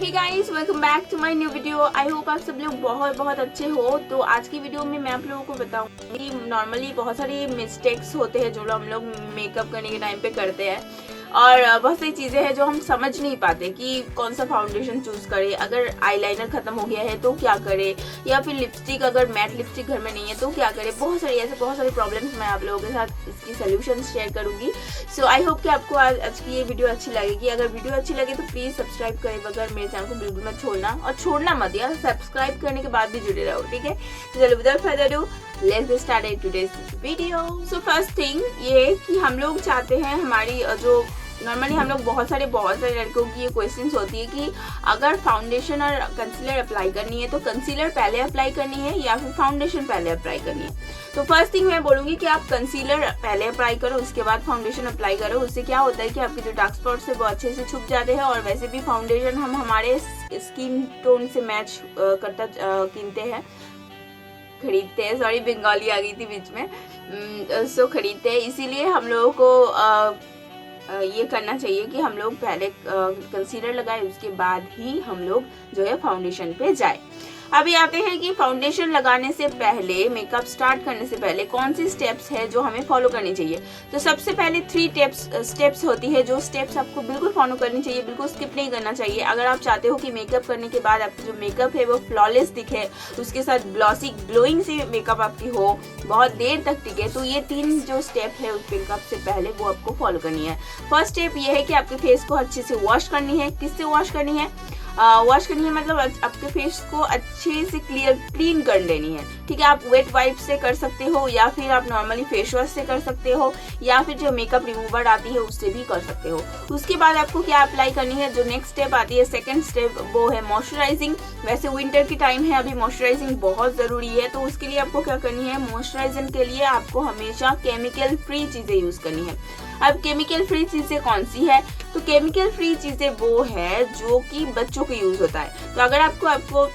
Hey guys, welcome back to my new video. I hope आप सब लोग बहुत बहुत अच्छे हो। तो आज की वीडियो में मैं आप लोगों को बताऊंगी नॉर्मली बहुत सारी मिस्टेक्स होते हैं जो हम लोग मेकअप करने के टाइम पे करते हैं, और बहुत सारी चीज़ें हैं जो हम समझ नहीं पाते कि कौन सा फाउंडेशन चूज़ करें। अगर आईलाइनर ख़त्म हो गया है तो क्या करें, या फिर लिपस्टिक अगर मैट लिपस्टिक घर में नहीं है तो क्या करें। बहुत सारी प्रॉब्लम्स मैं आप लोगों के साथ इसकी सोल्यूशन शेयर करूँगी। सो आई होप कि आपको आज की ये वीडियो अच्छी लगेगी। अगर वीडियो अच्छी लगे तो प्लीज़ सब्सक्राइब करें बगैर मेरे चैनल को बिल्कुल मत छोड़ना, और छोड़ना मत यार, सब्सक्राइब करने के बाद भी जुड़े रहो, ठीक है। तो चलो without further do let's start today's video. So first thing ये कि हम लोग चाहते हैं हमारी जो नॉर्मली हम लोग बहुत सारे लड़कों की ये क्वेश्चंस होती है कि अगर फाउंडेशन और कंसीलर अप्लाई करनी है तो कंसीलर पहले अप्लाई करनी है या फिर फाउंडेशन पहले अप्लाई करनी है। तो फर्स्ट थिंग मैं बोलूँगी कि आप कंसीलर पहले अप्लाई करो, उसके बाद फाउंडेशन अप्लाई करो। उससे क्या होता है कि आपके जो डार्क स्पॉट्स है वो अच्छे से छुप जाते हैं, और वैसे भी फाउंडेशन हम हमारे स्किन टोन से मैच करता खरीदते हैं। सॉरी, बंगाली आ गई थी बीच में। सो खरीदते हैं, इसीलिए हम लोगों को ये करना चाहिए कि हम लोग पहले कंसीलर लगाए, उसके बाद ही हम लोग जो है फाउंडेशन पे जाए। अभी आते हैं कि फाउंडेशन लगाने से पहले, मेकअप स्टार्ट करने से पहले कौन सी स्टेप्स है जो हमें फॉलो करनी चाहिए। तो सबसे पहले 3 स्टेप्स होती है, जो स्टेप्स आपको बिल्कुल फॉलो करनी चाहिए, बिल्कुल स्किप नहीं करना चाहिए। अगर आप चाहते हो कि मेकअप करने के बाद आपकी जो मेकअप है वो फ्लॉलेस दिखे, उसके साथ ग्लॉसी ग्लोइंग सी मेकअप आपकी हो, बहुत देर तक टिके, तो ये 3 जो स्टेप है उस मेकअप से पहले वो आपको फॉलो करनी है। फर्स्ट स्टेप ये है कि आपके फेस को अच्छे से वॉश करनी है। किससे वॉश करनी है? वॉश करनी है मतलब आपके फेस को अच्छे से क्लीन कर लेनी है, ठीक है। आप वेट वाइप से कर सकते हो, या फिर आप नॉर्मली फेस वॉश से कर सकते हो, या फिर जो मेकअप रिमूवर आती है उससे भी कर सकते हो। उसके बाद आपको क्या अप्लाई करनी है, जो नेक्स्ट स्टेप आती है, सेकंड स्टेप, वो है मॉइस्चराइजिंग। वैसे विंटर की टाइम है, अभी मॉइस्चराइजिंग बहुत ज़रूरी है, तो उसके लिए आपको क्या करनी है, मॉइस्चराइजिंग के लिए आपको हमेशा केमिकल फ्री चीज़ें यूज़ करनी है। अब केमिकल फ्री चीज़ें कौन सी है? तो केमिकल फ्री चीज़ें वो है जो कि बच्चों को यूज़ होता है। तो अगर आपको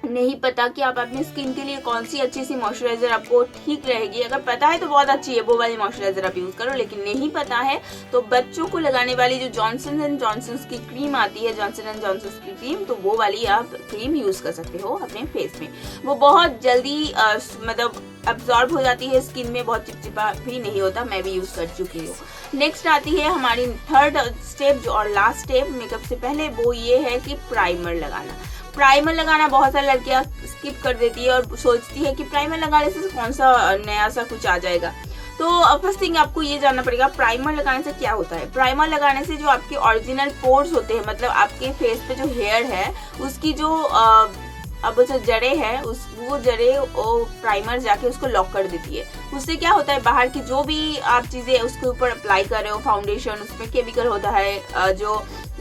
नहीं पता कि आप अपनी स्किन के लिए कौन सी अच्छी सी मॉइस्चराइजर आपको ठीक रहेगी, अगर पता है तो बहुत अच्छी है, वो वाली मॉइस्चराइजर आप यूज़ करो। लेकिन नहीं पता है तो बच्चों को लगाने वाली जो जॉनसन एंड जॉनसन्स की क्रीम आती है, जॉनसन एंड जॉनसन्स की क्रीम, तो वो वाली आप क्रीम यूज़ कर सकते हो अपने फेस में। वो बहुत जल्दी मतलब अब्जॉर्ब हो जाती है स्किन में, बहुत चिपचिपा भी नहीं होता, मैं भी यूज़ कर चुकी हूँ। नेक्स्ट आती है हमारी थर्ड स्टेप जो और लास्ट स्टेप मेकअप से पहले, वो ये है कि प्राइमर लगाना। प्राइमर लगाना बहुत सारी लड़कियां स्किप कर देती है और सोचती है कि प्राइमर लगाने से कौन सा नया सा कुछ आ जाएगा। तो फर्स्ट थिंग आपको ये जानना पड़ेगा प्राइमर लगाने से क्या होता है। प्राइमर लगाने से जो आपके ओरिजिनल पोर्स होते हैं, मतलब आपके फेस पे जो हेयर है उसकी जो अब जो जड़ें हैं वो प्राइमर जाके उसको लॉक कर देती है। उससे क्या होता है, बाहर की जो भी आप चीज़ें उसके ऊपर अप्लाई कर रहे हो, फाउंडेशन उसमें केमिकल होता है, जो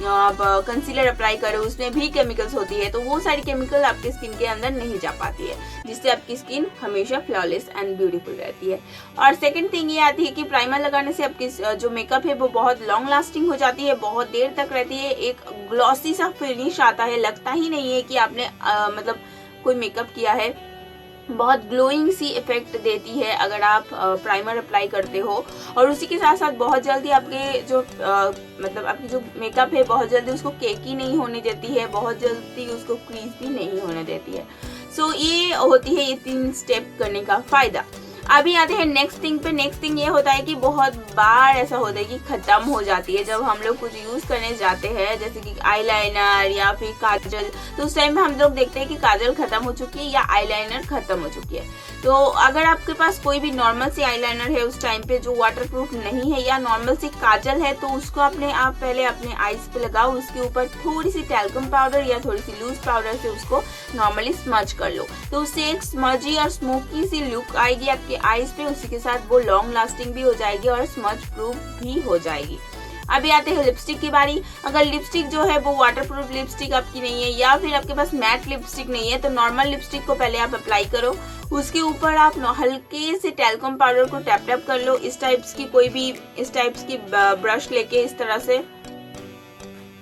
आप कंसीलर अप्लाई कर रहे हो उसमें भी केमिकल्स होती है, तो वो सारी केमिकल आपकी स्किन के अंदर नहीं जा पाती है, जिससे आपकी स्किन हमेशा फ्लॉलेस एंड ब्यूटीफुल रहती है। और सेकंड थिंग ये आती है कि प्राइमर लगाने से आपकी जो मेकअप है वो बहुत लॉन्ग लास्टिंग हो जाती है, बहुत देर तक रहती है, एक ग्लॉसी सा फिनिश आता है, लगता ही नहीं है कि आपने मतलब कोई मेकअप किया है। बहुत ग्लोइंग सी इफेक्ट देती है अगर आप प्राइमर अप्लाई करते हो, और उसी के साथ साथ बहुत जल्दी आपके जो मतलब आपकी जो मेकअप है बहुत जल्दी उसको केकी नहीं होने देती है, बहुत जल्दी उसको क्रीज भी नहीं होने देती है। सो ये होती है ये 3 स्टेप करने का फ़ायदा। अभी आते हैं नेक्स्ट थिंग पे। नेक्स्ट थिंग ये होता है कि बहुत बार ऐसा होता है कि ख़त्म हो जाती है जब हम लोग कुछ यूज़ करने जाते हैं, जैसे कि आईलाइनर या फिर काजल, तो उस टाइम में हम लोग देखते हैं कि काजल ख़त्म हो चुकी है या आईलाइनर ख़त्म हो चुकी है। तो अगर आपके पास कोई भी नॉर्मल सी आईलाइनर है उस टाइम पे जो वाटरप्रूफ नहीं है, या नॉर्मल सी काजल है, तो उसको आप पहले अपने आईज पे लगाओ, उसके ऊपर थोड़ी सी टैल्कम पाउडर या थोड़ी सी लूज पाउडर से उसको नॉर्मली स्मज कर लो, तो उससे एक स्मजी और स्मोकी सी लुक आएगी आपके आईज पे। उसी के साथ वो लॉन्ग लास्टिंग भी हो जाएगी और स्मज प्रूफ भी हो जाएगी। अभी आते हैं लिपस्टिक की बारी। अगर लिपस्टिक जो है वो वाटरप्रूफ लिपस्टिक आपकी नहीं है, या फिर आपके पास मैट लिपस्टिक नहीं है, तो नॉर्मल लिपस्टिक को पहले आप अप्लाई करो, उसके ऊपर आप हल्के से टैल्कम पाउडर को टैप टैप कर लो। इस टाइप्स की ब्रश लेके इस तरह से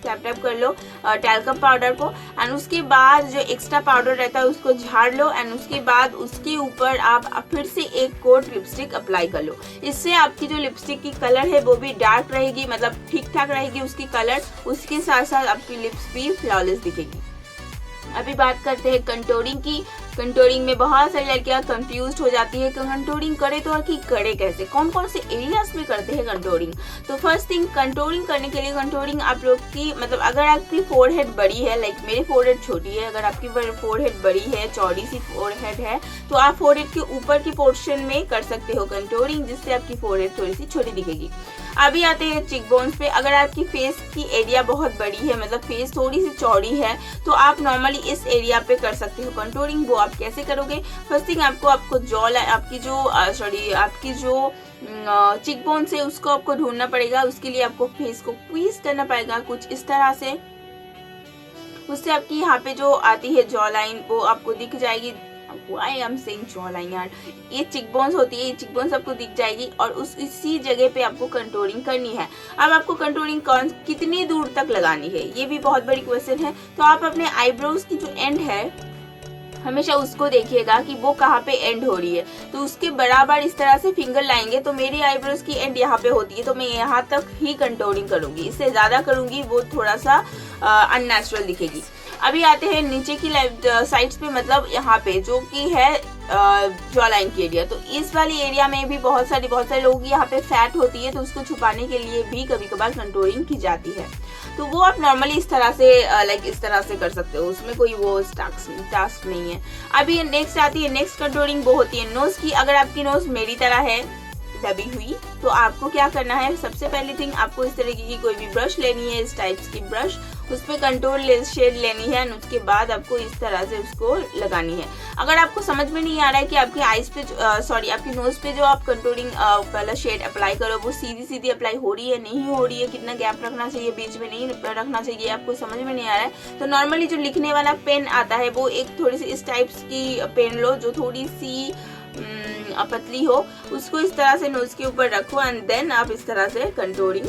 टैप टैप कर लो टैल्कम पाउडर को, एंड उसके बाद जो एक्स्ट्रा पाउडर रहता है उसको झाड़ लो, एंड उसके बाद उसके ऊपर आप फिर से एक कोट लिपस्टिक अप्लाई कर लो। इससे आपकी जो लिपस्टिक की कलर है वो भी डार्क रहेगी, मतलब ठीक ठाक रहेगी उसकी कलर, उसके साथ साथ आपकी लिप्स भी फ्लॉलेस दिखेगी। अभी बात करते हैं कंटूरिंग की। कंटूरिंग में बहुत सारी लड़कियां कंफ्यूज हो जाती है कि कंटूरिंग करे तो और कि करे कैसे, कौन कौन से एरियाज में करते हैं कंटूरिंग। तो फर्स्ट थिंग, कंटूरिंग करने के लिए कंटूरिंग आप लोग की मतलब अगर आपकी फोरहेड बड़ी है, लाइक मेरी फोरहेड छोटी है, अगर आपकी फोरहेड बड़ी है, चौड़ी सी फोरहेड है, तो आप फोरहेड के ऊपर की पोर्शन में कर सकते हो कंटूरिंग, जिससे आपकी फोरहेड थोड़ी सी छोटी दिखेगी। अभी आते हैं चिक बोन्स पे। अगर आपकी फेस की एरिया बहुत बड़ी है, मतलब फेस थोड़ी सी चौड़ी है, तो आप नॉर्मली इस एरिया पे कर सकते हो कंटूरिंग। वो आप कैसे करोगे? फर्स्ट थिंग आपको जॉ आपकी जो चिक बोन्स है उसको आपको ढूंढना पड़ेगा। उसके लिए आपको फेस को क्वीज करना पड़ेगा कुछ इस तरह से, उससे आपकी यहाँ पे जो आती है जॉ लाइन वो आपको दिख जाएगी। Why I'm saying jaw line यार, ये चिक बोन्स होती है, ये चिक बोन्स आपको दिख जाएगी और इसी जगह पे आपको कंटूरिंग करनी है। अब आपको कंटूरिंग कितनी दूर तक लगानी है, ये भी बहुत बड़ी क्वेश्चन है। तो आप अपने आईब्रोज की जो एंड है हमेशा उसको देखिएगा कि वो कहाँ पे एंड हो रही है, तो उसके बराबर इस तरह से फिंगर लाएंगे। तो मेरी आईब्रोज की एंड यहाँ पे होती है, तो मैं यहाँ तक ही कंटूरिंग करूंगी, इससे ज्यादा करूंगी वो थोड़ा सा अननेचुरल दिखेगी। अभी आते हैं नीचे की साइड्स पे, मतलब यहाँ पे जो कि है जॉ लाइन की एरिया। तो इस वाली एरिया में भी बहुत सारे लोगों की यहाँ पे फैट होती है, तो उसको छुपाने के लिए भी कभी कभार कंटूरिंग की जाती है। तो वो आप नॉर्मली इस तरह से इस तरह से कर सकते हो, उसमें कोई वो टास्क नहीं है। अभी नेक्स्ट आती है नेक्स्ट कंटूरिंग, वो होती है नोज की। अगर आपकी नोज मेरी तरह है दबी हुई, तो आपको क्या करना है, सबसे पहली थिंग आपको इस तरीके की कोई भी ब्रश लेनी है, इस टाइप्स की ब्रश, उस पर कंटूर शेड लेनी है, और उसके बाद आपको इस तरह से उसको लगानी है। अगर आपको समझ में नहीं आ रहा है कि आपकी आईज पे आपकी नोज पे जो आप कंटूरिंग वाला शेड अप्लाई करो वो सीधी सीधी अप्लाई हो रही है, नहीं हो रही है, कितना गैप रखना चाहिए, बीच में नहीं रखना चाहिए, आपको समझ में नहीं आ रहा है, तो नॉर्मली जो लिखने वाला पेन आता है वो एक थोड़ी सी इस टाइप्स की पेन लो जो थोड़ी सी पतली हो, उसको इस तरह से नोज के ऊपर रखो, एंड देन आप इस तरह से कंटूरिंग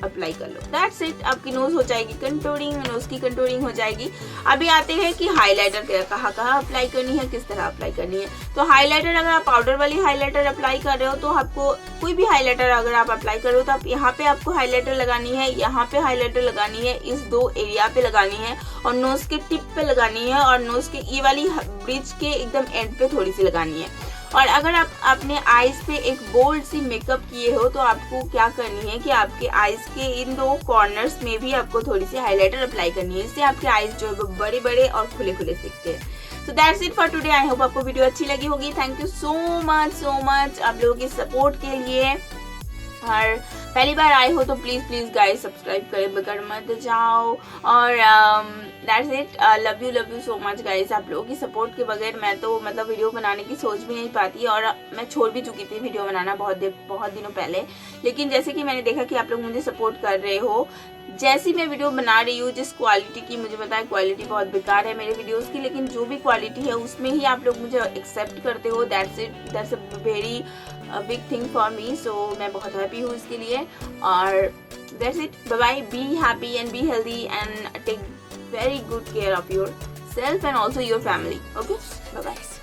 अप्लाई कर लो। दैट्स इट, आपकी नोज हो जाएगी कंटूरिंग, नोज की कंटूरिंग हो जाएगी। अभी आते हैं कि हाइलाइटर कहाँ अप्लाई करनी है, किस तरह अप्लाई करनी है। तो हाइलाइटर, अगर आप पाउडर वाली हाइलाइटर अप्लाई कर रहे हो तो आपको कोई भी हाइलाइटर अगर आप अप्लाई कर रहे हो तो आप यहाँ पे आपको हाइलाइटर लगानी है, यहाँ पे हाइलाइटर लगानी है, इस दो एरिया पे लगानी है, और नोज के टिप पे लगानी है, और नोज के ये वाली ब्रिज के एकदम एंड पे थोड़ी सी लगानी है। और अगर आप अपने आईज पे एक बोल्ड सी मेकअप किए हो तो आपको क्या करनी है कि आपके आईज के इन दो कॉर्नर्स में भी आपको थोड़ी सी हाइलाइटर अप्लाई करनी है, इससे आपके आईज जो है वो बड़े बड़े और खुले खुले दिखते हैं। So that's it for today. I hope आपको वीडियो अच्छी लगी होगी। थैंक यू सो मच आप लोगों के सपोर्ट के लिए, और पहली बार आए हो तो प्लीज गाइस सब्सक्राइब करें बगैर मत जाओ। और that's it, love you so much guys. आप लोगों की सपोर्ट के बगैर मैं तो मतलब वीडियो बनाने की सोच भी नहीं पाती, और मैं छोड़ भी चुकी थी वीडियो बनाना बहुत दिनों पहले। लेकिन जैसे कि मैंने देखा कि आप लोग मुझे सपोर्ट कर रहे हो, जैसी मैं वीडियो बना रही हूँ, जिस क्वालिटी की, मुझे पता है क्वालिटी बहुत बेकार है मेरे वीडियोस की, लेकिन जो भी क्वालिटी है उसमें ही आप लोग मुझे एक्सेप्ट करते हो। That's it, that's a very big thing for me. So मैं बहुत हैप्पी हूँ इसके लिए। और that's it, bye bye, be happy and be healthy and take very good care of yourself and also your family. Okay, bye bye.